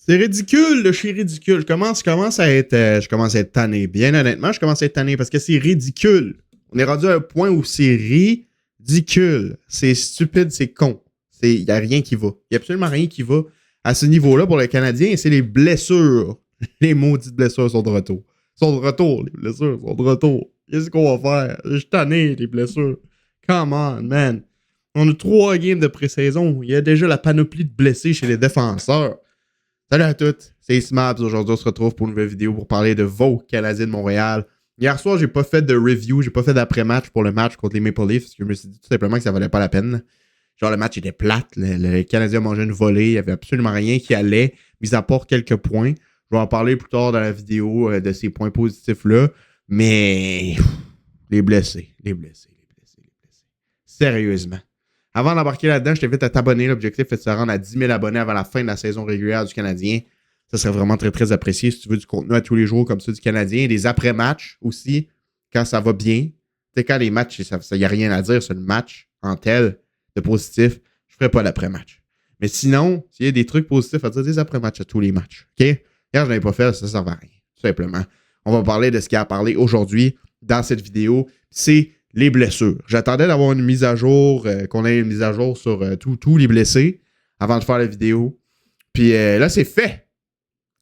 C'est ridicule de chez ridicule. Je commence à être tanné. Bien honnêtement, je commence à être tanné parce que c'est ridicule. On est rendu à un point où c'est ridicule. C'est stupide, c'est con. Il n'y a rien qui va. Il n'y a absolument rien qui va à ce niveau-là pour les Canadiens. Et c'est les blessures. Les maudites blessures sont de retour. Les blessures sont de retour. Qu'est-ce qu'on va faire? Je suis tanné, les blessures. Come on, man. On a 3 games de pré-saison. Il y a déjà la panoplie de blessés chez les défenseurs. Salut à toutes, c'est Smaps. Aujourd'hui, on se retrouve pour une nouvelle vidéo pour parler de vos Canadiens de Montréal. Hier soir, j'ai pas fait de review, j'ai pas fait d'après-match pour le match contre les Maple Leafs parce que je me suis dit tout simplement que ça valait pas la peine. Genre, le match était plate, le Canadien mangeait une volée, il y avait absolument rien qui allait, mis à part quelques points. Je vais en parler plus tard dans la vidéo de ces points positifs-là, mais les blessés. Sérieusement. Avant d'embarquer là-dedans, je t'invite à t'abonner. L'objectif est de se rendre à 10 000 abonnés avant la fin de la saison régulière du Canadien. Ça serait vraiment très, très apprécié si tu veux du contenu à tous les jours comme ça du Canadien. Des après-matchs aussi, quand ça va bien. Tu sais, quand les matchs, il n'y a rien à dire sur le match en tel de positif, je ne ferai pas d'après-match. Mais sinon, s'il y a des trucs positifs à dire, des après-matchs à tous les matchs. OK? Hier, je n'avais pas fait, ça ne sert à rien. Tout simplement. On va parler de ce qu'il y a à parler aujourd'hui dans cette vidéo. C'est les blessures. J'attendais d'avoir une mise à jour, qu'on ait une mise à jour sur tous les blessés avant de faire la vidéo. Puis là, c'est fait.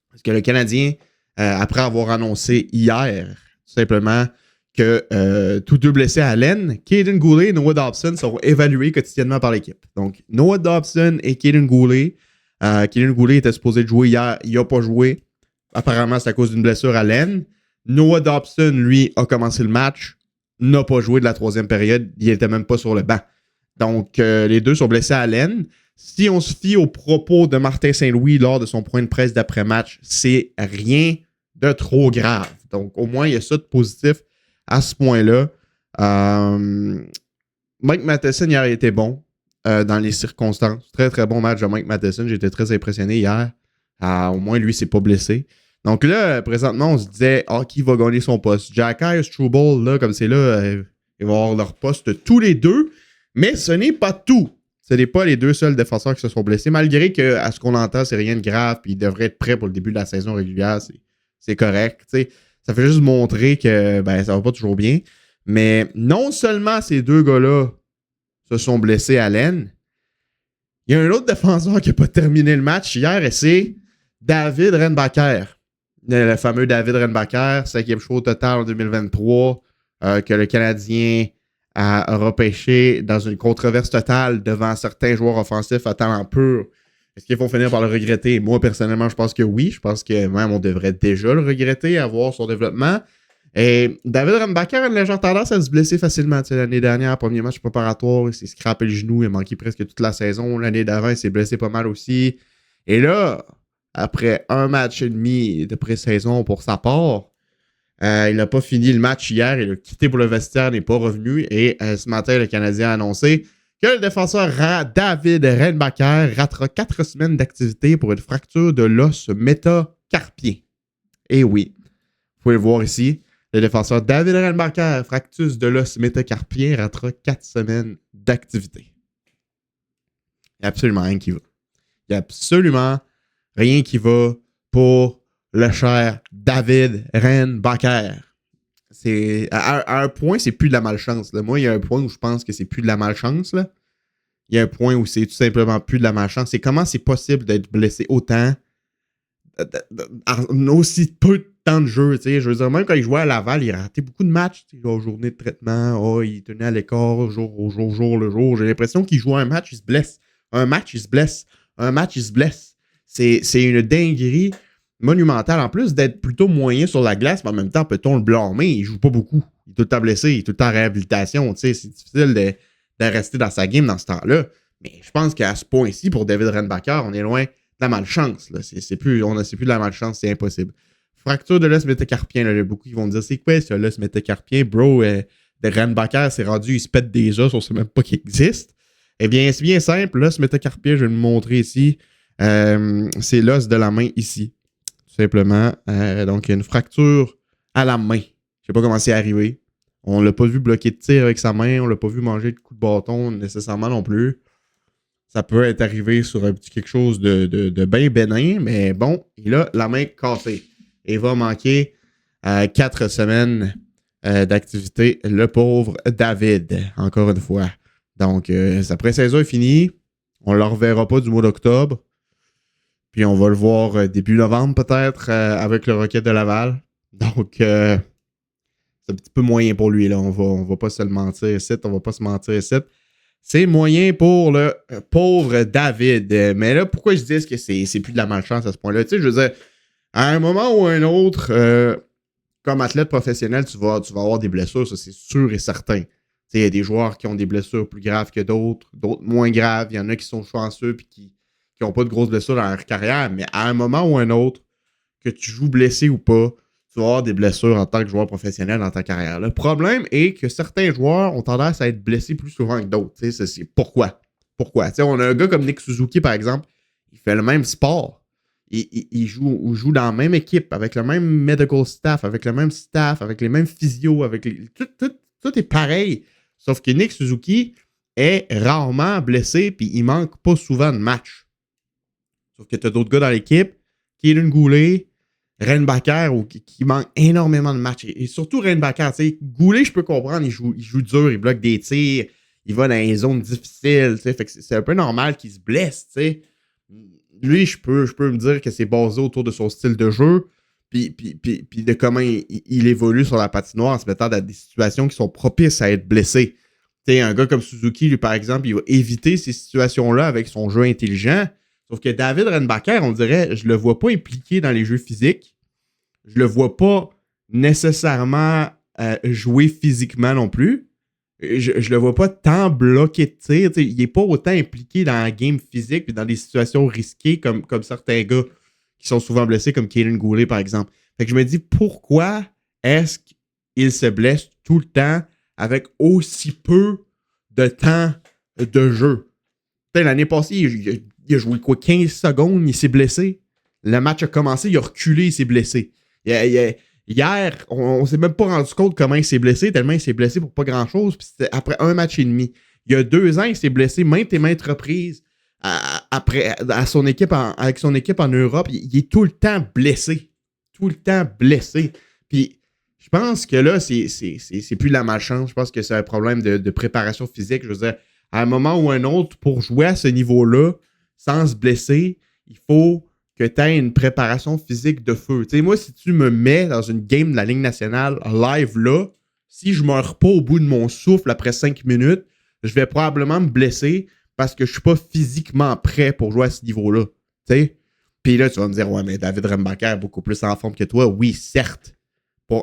Parce que le Canadien, après avoir annoncé hier, tout simplement, que tous 2 blessés à Allen, Caden Goulet et Noah Dobson seront évalués quotidiennement par l'équipe. Donc, Noah Dobson et Caden Goulet. Caden Goulet était supposé jouer hier, il n'a pas joué. Apparemment, c'est à cause d'une blessure à Allen. Noah Dobson, lui, a commencé le match. N'a pas joué de la 3e période. Il n'était même pas sur le banc. Donc, les 2 sont blessés à Allen. Si on se fie aux propos de Martin Saint-Louis lors de son point de presse d'après-match, c'est rien de trop grave. Donc, au moins, il y a ça de positif à ce point-là. Mike Matheson, hier, était bon dans les circonstances. Très, très bon match de Mike Matheson. J'étais très impressionné hier. Au moins, lui, s'est pas blessé. Donc là, présentement, on se disait, qui va gagner son poste? Jacky, Struble, là, comme c'est là, ils vont avoir leur poste tous les 2. Mais ce n'est pas tout. Ce n'est pas les 2 seuls défenseurs qui se sont blessés. Malgré que, à ce qu'on entend, c'est rien de grave. Puis ils devraient être prêts pour le début de la saison régulière. C'est correct. T'sais. Ça fait juste montrer que ça va pas toujours bien. Mais non seulement ces 2 gars-là se sont blessés à l'aine, il y a un autre défenseur qui n'a pas terminé le match hier et c'est David Renbacker. Le fameux David Renbacker, 5e choix au total en 2023, que le Canadien a repêché dans une controverse totale devant certains joueurs offensifs à talent pur. Est-ce qu'ils vont finir par le regretter? Moi, personnellement, je pense que oui. Je pense que même on devrait déjà le regretter, avoir son développement. Et David Renbacker a une légère tendance à se blesser facilement. Tu sais, l'année dernière, premier match préparatoire, il s'est scrappé le genou, il a manqué presque toute la saison. L'année d'avant, il s'est blessé pas mal aussi. Et là, après un match et demi de pré-saison pour sa part, il n'a pas fini le match hier. Il a quitté pour le vestiaire, n'est pas revenu. Et ce matin, le Canadien a annoncé que le défenseur David Renbacker ratera 4 semaines d'activité pour une fracture de l'os métacarpien. Et oui, vous pouvez le voir ici. Le défenseur David Renbacker, fractus de l'os métacarpien, ratera 4 semaines d'activité. Il n'y a absolument rien qui va. Il n'y a absolument rien qui va pour le cher David Renbacker. C'est, à un point, c'est plus de la malchance. Là. Moi, il y a un point où je pense que c'est plus de la malchance. Là. Il y a un point où c'est tout simplement plus de la malchance. C'est comment c'est possible d'être blessé autant en aussi peu de temps de jeu. T'sais. Je veux dire, même quand il jouait à Laval, il ratait beaucoup de matchs. Journée de traitement, il tenait à l'écart jour le jour. J'ai l'impression qu'il jouait un match, il se blesse. Un match, il se blesse. C'est une dinguerie monumentale. En plus d'être plutôt moyen sur la glace, mais en même temps, peut-on le blâmer? Il joue pas beaucoup. Il est tout le temps blessé, il est tout le temps en réhabilitation. C'est difficile de rester dans sa game dans ce temps-là. Mais je pense qu'à ce point-ci, pour David Renbacker, on est loin de la malchance. Là. C'est plus de la malchance, c'est impossible. Fracture de l'os métacarpien. Là, il y a beaucoup qui vont me dire, c'est quoi ce l'os métacarpien? Bro, de Renbacker, c'est rendu, il se pète des os, on sait même pas qu'il existe. Eh bien, c'est bien simple. L'os métacarpien, je vais le montrer ici. C'est l'os de la main ici. Tout simplement. Donc, il y a une fracture à la main. Je sais pas comment c'est arrivé. On l'a pas vu bloquer de tir avec sa main. On l'a pas vu manger de coups de bâton nécessairement non plus. Ça peut être arrivé sur un petit quelque chose de bien bénin, mais bon, il a la main cassée. Il va manquer 4 semaines d'activité, le pauvre David, encore une fois. Donc, sa pré-saison est finie. On ne le reverra pas du mois d'octobre. Puis on va le voir début novembre peut-être avec le Rocket de Laval. Donc, c'est un petit peu moyen pour lui. Là. On va pas se le mentir ici. On va pas se mentir ici. C'est moyen pour le pauvre David. Mais là, pourquoi je dis que c'est plus de la malchance à ce point-là? Tu sais, je veux dire, à un moment ou à un autre, comme athlète professionnel, tu vas avoir des blessures, ça c'est sûr et certain. Il y a des joueurs qui ont des blessures plus graves que d'autres moins graves. Il y en a qui sont chanceux et qui n'ont pas de grosses blessures dans leur carrière. Mais à un moment ou à un autre, que tu joues blessé ou pas, tu vas avoir des blessures en tant que joueur professionnel dans ta carrière. Le problème est que certains joueurs ont tendance à être blessés plus souvent que d'autres. C'est pourquoi? Pourquoi? On a un gars comme Nick Suzuki, par exemple, il fait le même sport. Il joue dans la même équipe, avec le même medical staff, avec le même staff, avec les mêmes physios, tout est pareil. Sauf que Nick Suzuki est rarement blessé puis il manque pas souvent de matchs. Sauf que tu as d'autres gars dans l'équipe, Kaelin Goulet, Reinbacher, qui manque énormément de matchs. Et surtout Reinbacher. Goulet, je peux comprendre, il joue dur, il bloque des tirs, il va dans les zones difficiles. Fait que c'est un peu normal qu'il se blesse. T'sais. Lui, je peux me dire que c'est basé autour de son style de jeu, puis de comment il évolue sur la patinoire en se mettant dans des situations qui sont propices à être blessé. T'sais, un gars comme Suzuki, lui, par exemple, il va éviter ces situations-là avec son jeu intelligent. Sauf que David Reinbacher, on dirait, je le vois pas impliqué dans les jeux physiques. Je le vois pas nécessairement jouer physiquement non plus. Je le vois pas tant bloqué de tir. Il est pas autant impliqué dans la game physique et dans des situations risquées comme certains gars qui sont souvent blessés, comme Kaelin Goulet, par exemple. Fait que je me dis, pourquoi est-ce qu'il se blesse tout le temps avec aussi peu de temps de jeu? L'année passée, il a joué quoi, 15 secondes, il s'est blessé. Le match a commencé, il a reculé, il s'est blessé. Hier, on s'est même pas rendu compte comment il s'est blessé, tellement il s'est blessé pour pas grand-chose. Puis c'était après un match et demi. Il y a 2 ans, il s'est blessé maintes et maintes reprises avec son équipe en Europe. Il est tout le temps blessé. Tout le temps blessé. Puis je pense que là, c'est plus de la malchance. Je pense que c'est un problème de préparation physique. Je veux dire, à un moment ou un autre, pour jouer à ce niveau-là, sans se blesser, il faut que tu aies une préparation physique de feu. Tu sais, moi, si tu me mets dans une game de la Ligue nationale live là, si je meurs pas au bout de mon souffle après 5 minutes, je vais probablement me blesser parce que je suis pas physiquement prêt pour jouer à ce niveau-là. Tu sais? Puis là, tu vas me dire, ouais, mais David Reinbacher est beaucoup plus en forme que toi. Oui, certes.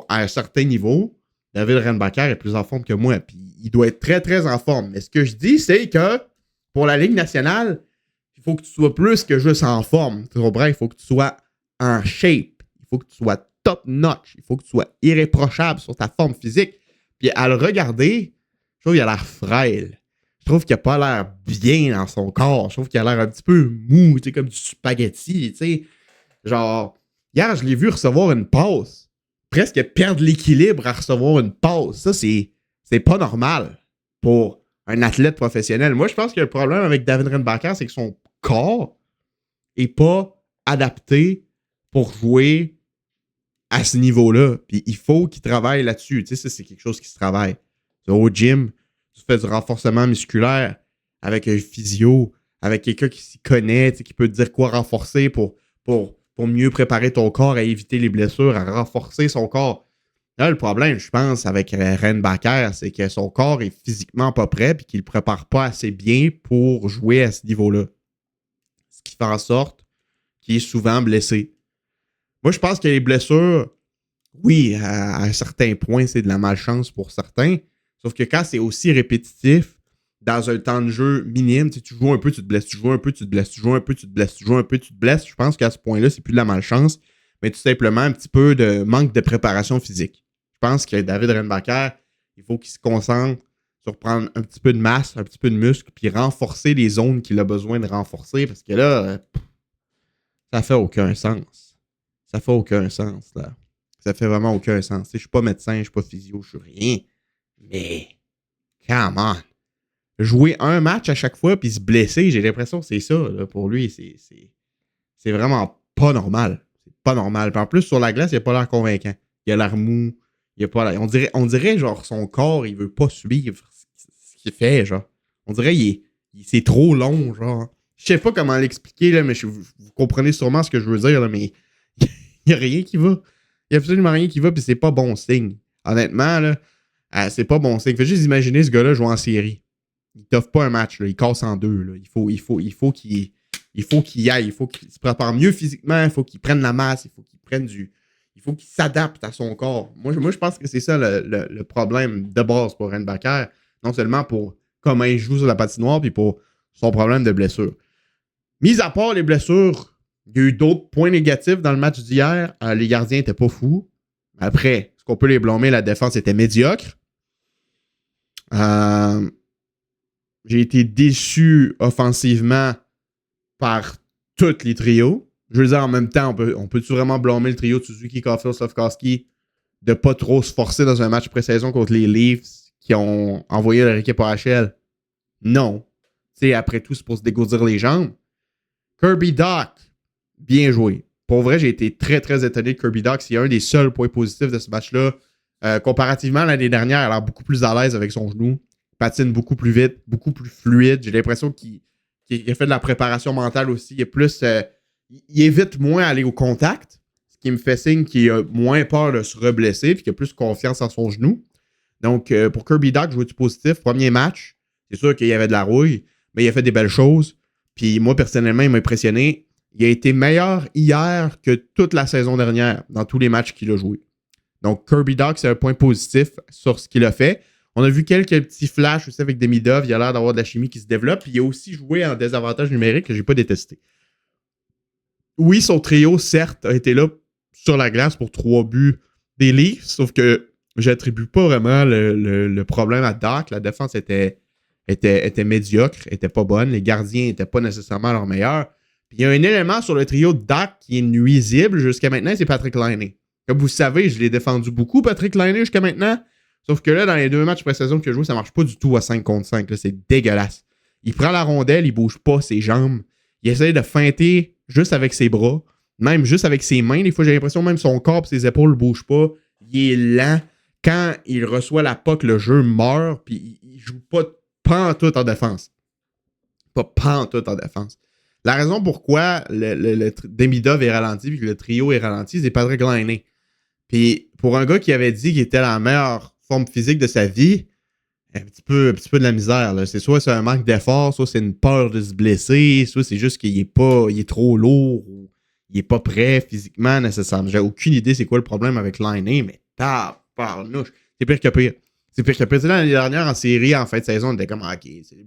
À un certain niveau, David Reinbacher est plus en forme que moi. Puis il doit être très, très en forme. Mais ce que je dis, c'est que pour la Ligue nationale, il faut que tu sois plus que juste en forme. Tu comprends? Il faut que tu sois en shape. Il faut que tu sois top notch. Il faut que tu sois irréprochable sur ta forme physique. Puis à le regarder, je trouve qu'il a l'air frêle. Je trouve qu'il n'a pas l'air bien dans son corps. Je trouve qu'il a l'air un petit peu mou, tu sais, comme du spaghetti, tu sais. Genre, hier, je l'ai vu recevoir une passe. Presque perdre l'équilibre à recevoir une passe. Ça, c'est pas normal pour un athlète professionnel. Moi, je pense que le problème avec David Reinbacher, c'est que son corps n'est pas adapté pour jouer à ce niveau-là. Puis il faut qu'il travaille là-dessus. Tu sais, ça, c'est quelque chose qui se travaille. Au gym, tu fais du renforcement musculaire avec un physio, avec quelqu'un qui s'y connaît, qui peut te dire quoi renforcer pour mieux préparer ton corps à éviter les blessures, à renforcer son corps. Là, le problème, je pense, avec Reinbacher, c'est que son corps est physiquement pas prêt et qu'il ne le prépare pas assez bien pour jouer à ce niveau-là. Ce qui fait en sorte qu'il est souvent blessé. Moi, je pense que les blessures, oui, à un certain point, c'est de la malchance pour certains. Sauf que quand c'est aussi répétitif, dans un temps de jeu minime, tu joues un peu, tu te blesses, tu joues un peu, tu te blesses, tu joues un peu, tu te blesses, tu joues un peu, tu te blesses. Je pense qu'à ce point-là, c'est plus de la malchance, mais tout simplement un petit peu de manque de préparation physique. Je pense que David Reinbacher, il faut qu'il se concentre sur prendre un petit peu de masse, un petit peu de muscle, puis renforcer les zones qu'il a besoin de renforcer, parce que là, ça fait aucun sens. Ça fait aucun sens, là. Ça fait vraiment aucun sens. Je suis pas médecin, je suis pas physio, je suis rien. Mais, come on. jouer un match à chaque fois puis se blesser, j'ai l'impression que c'est ça. Là, pour lui, c'est vraiment pas normal. C'est pas normal. Puis en plus, sur la glace, il a pas l'air convaincant. Il a l'air mou. Il a pas l'air... On dirait, genre, son corps, il veut pas suivre ce qu'il fait, genre. On dirait c'est trop long, genre. Je sais pas comment l'expliquer, là, mais vous comprenez sûrement ce que je veux dire, là, mais il y a rien qui va. Il y a absolument rien qui va, puis c'est pas bon signe. Honnêtement, là, c'est pas bon signe. Fais juste imaginer ce gars-là jouer en série. Il t'offre pas un match, là. Il casse en deux, là. Il faut qu'il y aille. Il faut qu'il se prépare mieux physiquement. Il faut qu'il prenne la masse. Il faut qu'il prenne du... Il faut qu'il s'adapte à son corps. Moi, je pense que c'est ça le problème de base pour Renbacker. Non seulement pour comment il joue sur la patinoire, puis pour son problème de blessure. Mis à part les blessures, il y a eu d'autres points négatifs dans le match d'hier. Les gardiens n'étaient pas fous. Après, est-ce qu'on peut les blâmer? La défense était médiocre. J'ai été déçu offensivement par tous les trios. Je veux dire, en même temps, on peut-tu vraiment blâmer le trio de Suzuki, Caulfield, Slafkovsky de pas trop se forcer dans un match pré-saison contre les Leafs qui ont envoyé leur équipe à HL? Non. Tu sais, après tout, c'est pour se dégourdir les jambes. Kirby Dach, bien joué. Pour vrai, j'ai été très, très étonné de Kirby Dach. C'est un des seuls points positifs de ce match-là. Comparativement à l'année dernière, il a l'air beaucoup plus à l'aise avec son genou. Il patine beaucoup plus vite, beaucoup plus fluide. J'ai l'impression qu'il a fait de la préparation mentale aussi. Il est plus... il évite moins aller au contact, ce qui me fait signe qu'il a moins peur de se reblesser et qu'il a plus confiance en son genou. Donc, pour Kirby Dach, jouer du positif, premier match, c'est sûr qu'il y avait de la rouille, mais il a fait des belles choses. Puis moi, personnellement, il m'a impressionné. Il a été meilleur hier que toute la saison dernière dans tous les matchs qu'il a joués. Donc, Kirby Dach, c'est un point positif sur ce qu'il a fait. On a vu quelques petits flashs aussi avec Demidov. Il a l'air d'avoir de la chimie qui se développe. Puis il a aussi joué en désavantage numérique que je n'ai pas détesté. Oui, son trio, certes, a été là sur la glace pour 3 buts des Leafs, sauf que j'attribue pas vraiment le problème à Dach. La défense était médiocre, était pas bonne. Les gardiens n'étaient pas nécessairement leurs meilleurs. Puis il y a un élément sur le trio de Dach qui est nuisible jusqu'à maintenant, c'est Patrick Laine. Comme vous savez, je l'ai défendu beaucoup, Patrick Laine, jusqu'à maintenant. Sauf que là, dans les 2 matchs pré-saison qu'il a joué, ça marche pas du tout à 5 contre 5. Là, c'est dégueulasse. Il prend la rondelle, il bouge pas ses jambes. Il essaie de feinter juste avec ses bras, même juste avec ses mains. Des fois, j'ai l'impression même son corps et ses épaules ne bougent pas. Il est lent. Quand il reçoit la puck, le jeu meurt, puis il joue pas pantoute en défense. Pas pantoute en défense. La raison pourquoi le Demidov est ralenti et que le trio est ralenti, c'est Patrick Laine. Puis pour un gars qui avait dit qu'il était la meilleure forme physique de sa vie, un petit peu de la misère. Là. C'est soit c'est un manque d'effort, soit c'est une peur de se blesser, soit c'est juste qu'il est trop lourd ou il est pas prêt physiquement nécessairement. J'ai aucune idée c'est quoi le problème avec Laine, mais tabarnouche. C'est pire que pire. C'est pire que pire. L'année dernière, en série, en fin de saison, on était comme OK, c'est les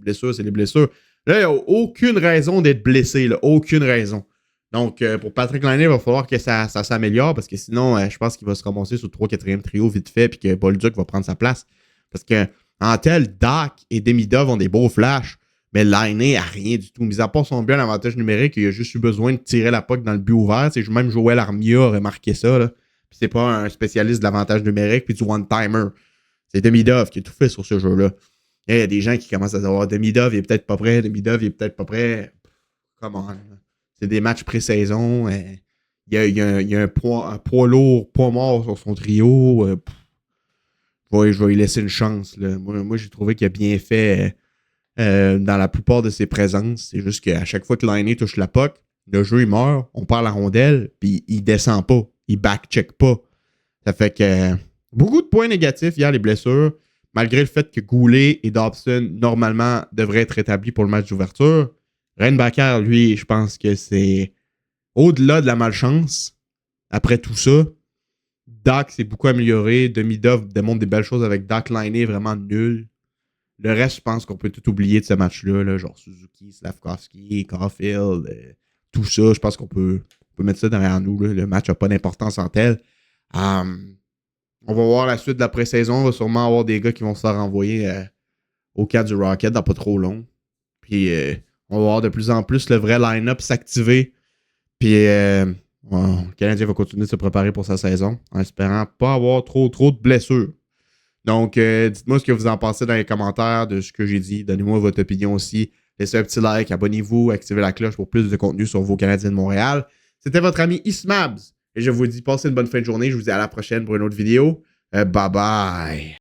blessures. Là, il n'y a aucune raison d'être blessé. Là. Aucune raison. Donc, pour Patrick Laine, il va falloir que ça s'améliore parce que sinon, je pense qu'il va se ramasser sur le 3-4e trio vite fait puis que Bolduc va prendre sa place. Parce que en tel, Dach et Demidov ont des beaux flashs, mais Laine a rien du tout. Mis à part son bien avantage numérique, il a juste eu besoin de tirer la puck dans le but ouvert. C'est même Joël Armia aurait marqué ça. Là. Puis c'est pas un spécialiste de l'avantage numérique puis du one-timer. C'est Demidov qui a tout fait sur ce jeu-là. Il y a des gens qui commencent à savoir Demidov, il est peut-être pas prêt. Demidov, il est peut-être pas prêt. Comment? C'est des matchs pré-saison. Il y a un poids lourd, poids mort sur son trio. Je vais lui laisser une chance. Là. Moi, j'ai trouvé qu'il a bien fait dans la plupart de ses présences. C'est juste qu'à chaque fois que Laine touche la puck, le jeu, il meurt. On perd la rondelle, puis il descend pas. Il back-check pas. Ça fait que beaucoup de points négatifs hier, les blessures. Malgré le fait que Goulet et Dobson, normalement, devraient être rétablis pour le match d'ouverture. Renbacker, lui, je pense que c'est au-delà de la malchance. Après tout ça, Dach s'est beaucoup amélioré. Demidov démontre des belles choses avec Dach. Laine est vraiment nul. Le reste, je pense qu'on peut tout oublier de ce match-là. Là, genre Suzuki, Slafkovsky, Caulfield, tout ça. Je pense qu'on peut mettre ça derrière nous. Là. Le match n'a pas d'importance en tel. On va voir la suite de la pré-saison. On va sûrement avoir des gars qui vont se faire envoyer au camp du Rocket dans pas trop long. Puis on va voir de plus en plus le vrai line-up s'activer. Puis le Canadien va continuer de se préparer pour sa saison en espérant pas avoir trop de blessures. Donc, dites-moi ce que vous en pensez dans les commentaires de ce que j'ai dit. Donnez-moi votre opinion aussi. Laissez un petit like, abonnez-vous, activez la cloche pour plus de contenu sur vos Canadiens de Montréal. C'était votre ami Ismabs. Et je vous dis, passez une bonne fin de journée. Je vous dis à la prochaine pour une autre vidéo. Bye bye.